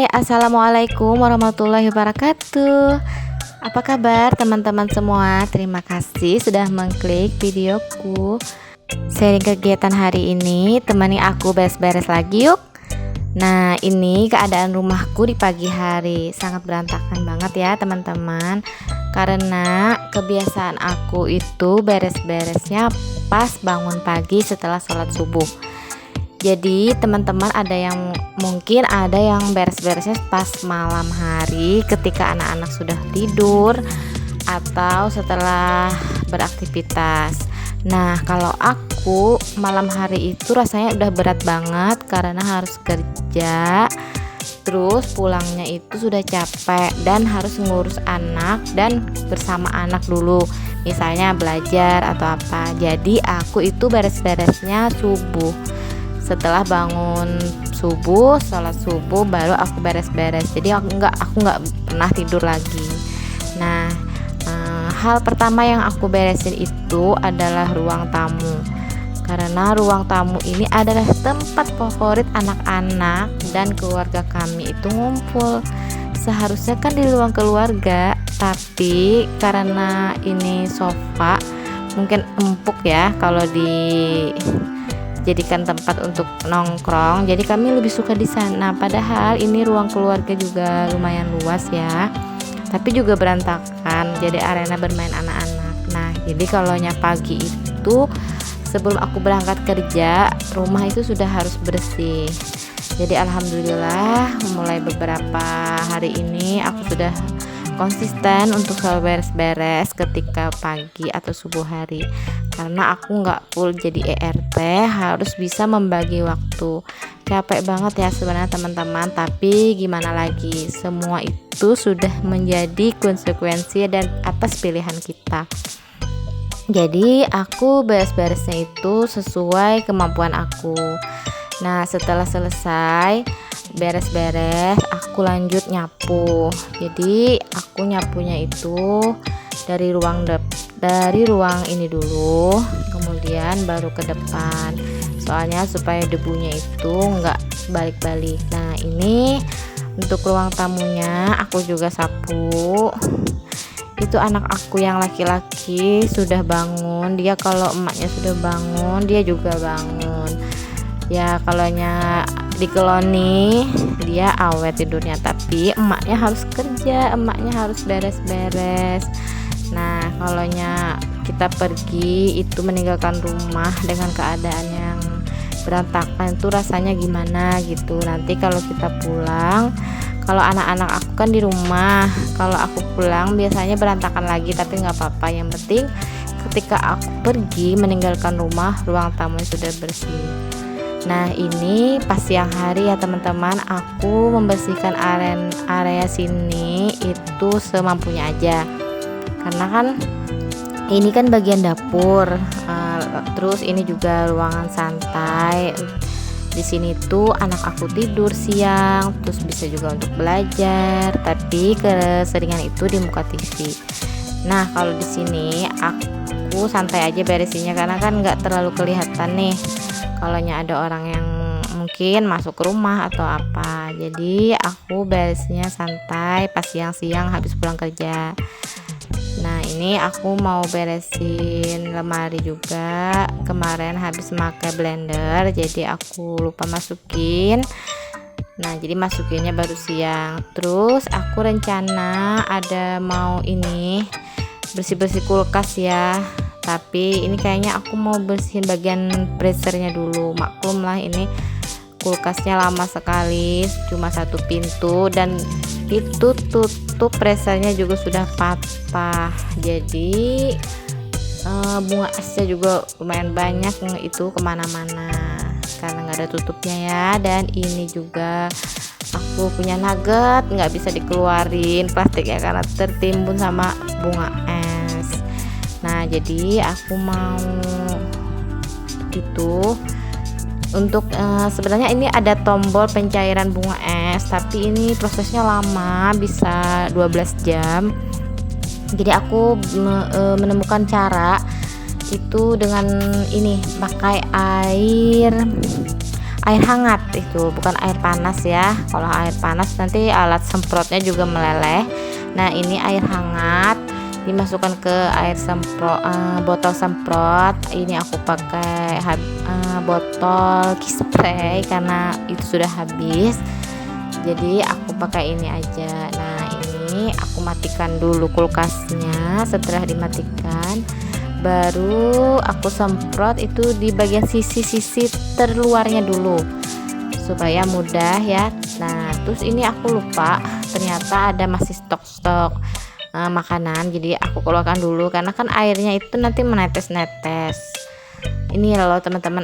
Assalamualaikum warahmatullahi wabarakatuh. Apa kabar teman-teman semua? Terima kasih sudah mengklik videoku. Sharing kegiatan hari ini, temani aku beres-beres lagi yuk. Nah, ini keadaan rumahku di pagi hari. Sangat berantakan banget ya teman-teman. Karena kebiasaan aku itu beres-beresnya pas bangun pagi setelah sholat subuh. Jadi teman-teman mungkin ada yang beres-beresnya pas malam hari ketika anak-anak sudah tidur atau setelah beraktivitas. Nah, kalau aku malam hari itu rasanya udah berat banget karena harus kerja. Terus pulangnya itu sudah capek dan harus ngurus anak dan bersama anak dulu. Misalnya belajar atau apa. Jadi aku itu beres-beresnya subuh. Setelah bangun subuh, sholat subuh, baru aku beres-beres. Jadi aku nggak pernah tidur lagi. Nah, hal pertama yang aku beresin itu adalah ruang tamu. Karena ruang tamu ini adalah tempat favorit anak-anak dan keluarga kami itu ngumpul. Seharusnya kan di ruang keluarga, tapi karena ini sofa mungkin empuk ya kalau dijadikan tempat untuk nongkrong, jadi kami lebih suka di sana. Padahal ini ruang keluarga juga lumayan luas ya, tapi juga berantakan, jadi arena bermain anak-anak. Nah, jadi kalau pagi itu sebelum aku berangkat kerja, rumah itu sudah harus bersih. Jadi alhamdulillah mulai beberapa hari ini aku sudah konsisten untuk selalu beres-beres ketika pagi atau subuh hari. Karena aku nggak full jadi ERT, harus bisa membagi waktu. Capek banget ya sebenarnya teman-teman, tapi gimana lagi, semua itu sudah menjadi konsekuensi dan atas pilihan kita. Jadi aku beres-beresnya itu sesuai kemampuan aku. Nah, setelah selesai beres-beres, aku lanjut nyapu. Jadi aku nyapunya itu dari ruang ini dulu, kemudian baru ke depan. Soalnya supaya debunya itu nggak balik-balik. Nah, ini untuk ruang tamunya aku juga sapu. Itu anak aku yang laki-laki sudah bangun. Dia kalau emaknya sudah bangun, dia juga bangun. Ya, kalaunya dikeloni dia awet tidurnya, tapi emaknya harus kerja, emaknya harus beres-beres. Nah, kalaunya kita pergi itu meninggalkan rumah dengan keadaan yang berantakan, itu rasanya gimana gitu. Nanti kalau kita pulang, kalau anak-anak aku kan di rumah, kalau aku pulang biasanya berantakan lagi, tapi nggak apa-apa. Yang penting ketika aku pergi meninggalkan rumah, ruang tamu sudah bersih. Nah, ini pas siang hari ya teman-teman, aku membersihkan area sini itu semampunya aja. Karena kan ini kan bagian dapur, terus ini juga ruangan santai. Di sini tuh anak aku tidur siang, terus bisa juga untuk belajar, tapi keseringan itu di muka TV. Nah, kalau di sini aku santai aja beresinnya karena kan nggak terlalu kelihatan nih kalaunya ada orang yang mungkin masuk ke rumah atau apa. Jadi aku beresnya santai pas siang-siang habis pulang kerja. Nah, ini aku mau beresin lemari juga. Kemarin habis pakai blender, jadi aku lupa masukin. Nah, jadi masukinnya baru siang. Terus aku rencana ada mau ini bersih-bersih kulkas ya. Tapi ini kayaknya aku mau bersihin bagian freezernya dulu. Maklum lah ini kulkasnya lama sekali, cuma satu pintu, dan itu tutup freezernya juga sudah patah. Jadi bunga esnya juga lumayan banyak itu kemana-mana karena nggak ada tutupnya ya. Dan ini juga aku punya nugget nggak bisa dikeluarin plastiknya karena tertimbun sama bunga es. Nah, jadi aku mau itu untuk sebenarnya ini ada tombol pencairan bunga es, tapi ini prosesnya lama, bisa 12 jam. Jadi aku menemukan cara itu dengan ini, pakai air hangat, itu bukan air panas ya. Kalau air panas nanti alat semprotnya juga meleleh. Nah ini air hangat dimasukkan ke air semprot, botol semprot. Ini aku pakai botol spray karena itu sudah habis, jadi aku pakai ini aja. Nah ini aku matikan dulu kulkasnya. Setelah dimatikan baru aku semprot itu di bagian sisi-sisi terluarnya dulu supaya mudah ya. Nah terus ini aku lupa, ternyata ada masih stok-stok makanan, jadi aku keluarkan dulu karena kan airnya itu nanti menetes-netes. Ini loh teman-teman,